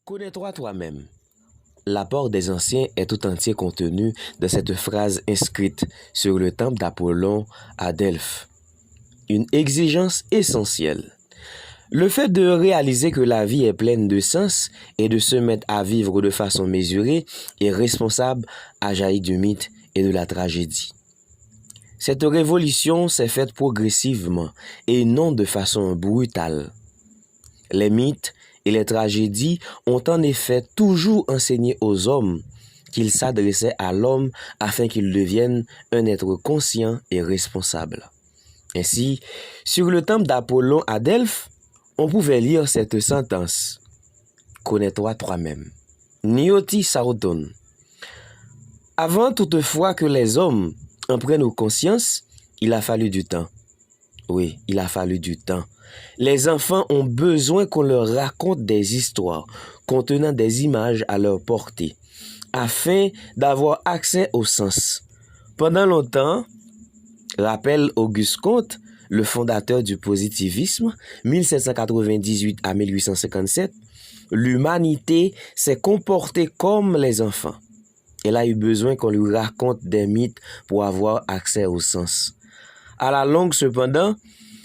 Connais-toi toi-même. L'apport des anciens est tout entier contenu dans cette phrase inscrite sur le temple d'Apollon à Delphes. Une exigence essentielle. Le fait de réaliser que la vie est pleine de sens et de se mettre à vivre de façon mesurée est responsable à jaillir du mythe et de la tragédie. Cette révolution s'est faite progressivement et non de façon brutale. Les mythes et les tragédies ont en effet toujours enseigné aux hommes qu'ils s'adressaient à l'homme afin qu'il devienne un être conscient et responsable. Ainsi, sur le temple d'Apollon à Delphes, on pouvait lire cette sentence. Connais-toi toi-même. Nioti Sauton. Avant toutefois que les hommes en prennent conscience, il a fallu du temps. Oui, il a fallu du temps. Les enfants ont besoin qu'on leur raconte des histoires contenant des images à leur portée, afin d'avoir accès au sens. Pendant longtemps, rappelle Auguste Comte, le fondateur du positivisme, 1798 à 1857, l'humanité s'est comportée comme les enfants. Elle a eu besoin qu'on lui raconte des mythes pour avoir accès au sens. À la longue, cependant,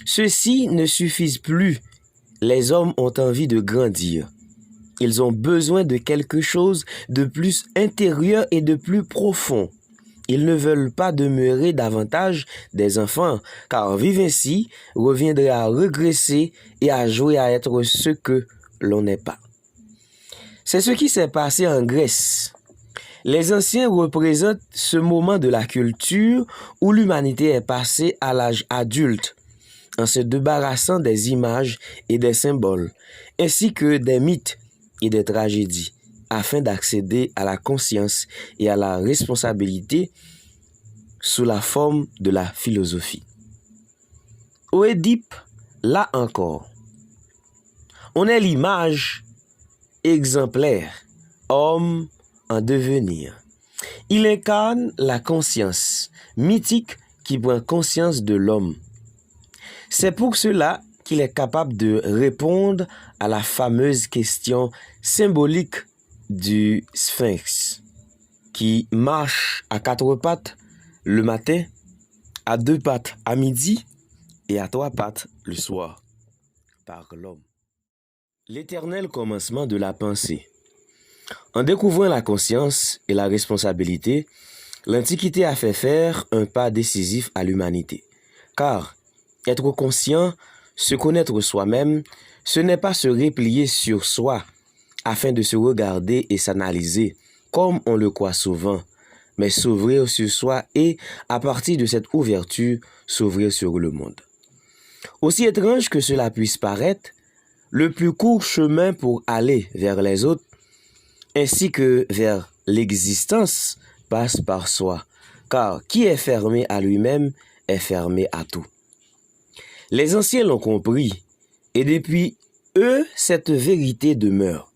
ceci ne suffit plus. Les hommes ont envie de grandir. Ils ont besoin de quelque chose de plus intérieur et de plus profond. Ils ne veulent pas demeurer davantage des enfants, car vivre ainsi reviendrait à régresser et à jouer à être ce que l'on n'est pas. C'est ce qui s'est passé en Grèce. Les anciens représentent ce moment de la culture où l'humanité est passée à l'âge adulte, en se débarrassant des images et des symboles, ainsi que des mythes et des tragédies, afin d'accéder à la conscience et à la responsabilité sous la forme de la philosophie. Oedipe, là encore, on est l'image exemplaire, homme en devenir. Il incarne la conscience mythique qui prend conscience de l'homme. C'est pour cela qu'il est capable de répondre à la fameuse question symbolique du sphinx, qui marche à quatre pattes le matin, à deux pattes à midi et à trois pattes le soir, par l'homme. L'éternel commencement de la pensée. En découvrant la conscience et la responsabilité, l'Antiquité a fait faire un pas décisif à l'humanité. Car être conscient, se connaître soi-même, ce n'est pas se replier sur soi afin de se regarder et s'analyser, comme on le croit souvent, mais s'ouvrir sur soi et, à partir de cette ouverture, s'ouvrir sur le monde. Aussi étrange que cela puisse paraître, le plus court chemin pour aller vers les autres, ainsi que vers l'existence, passe par soi, car qui est fermé à lui-même est fermé à tout. Les anciens l'ont compris, et depuis eux, cette vérité demeure.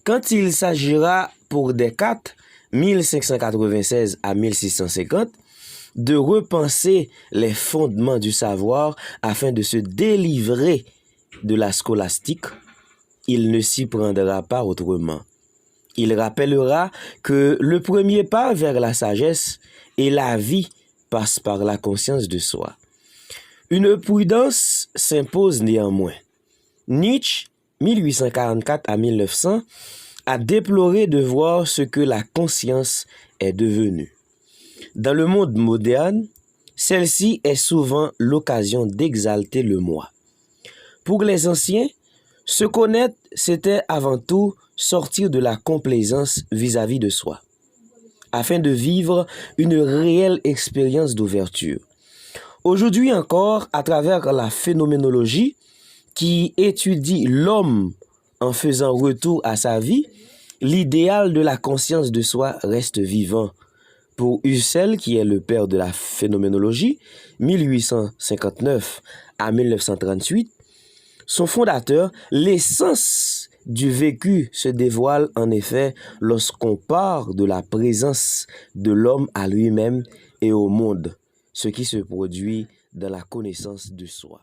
Quand il s'agira pour Descartes, 1596 à 1650, de repenser les fondements du savoir afin de se délivrer de la scolastique, il ne s'y prendra pas autrement. Il rappellera que le premier pas vers la sagesse et la vie passe par la conscience de soi. Une prudence s'impose néanmoins. Nietzsche, 1844 à 1900, a déploré de voir ce que la conscience est devenue. Dans le monde moderne, celle-ci est souvent l'occasion d'exalter le moi. Pour les anciens, se connaître, c'était avant tout sortir de la complaisance vis-à-vis de soi, afin de vivre une réelle expérience d'ouverture. Aujourd'hui encore, à travers la phénoménologie qui étudie l'homme en faisant retour à sa vie, l'idéal de la conscience de soi reste vivant. Pour Husserl, qui est le père de la phénoménologie, 1859 à 1938, son fondateur, l'essence du vécu se dévoile en effet lorsqu'on part de la présence de l'homme à lui-même et au monde, ce qui se produit dans la connaissance de soi.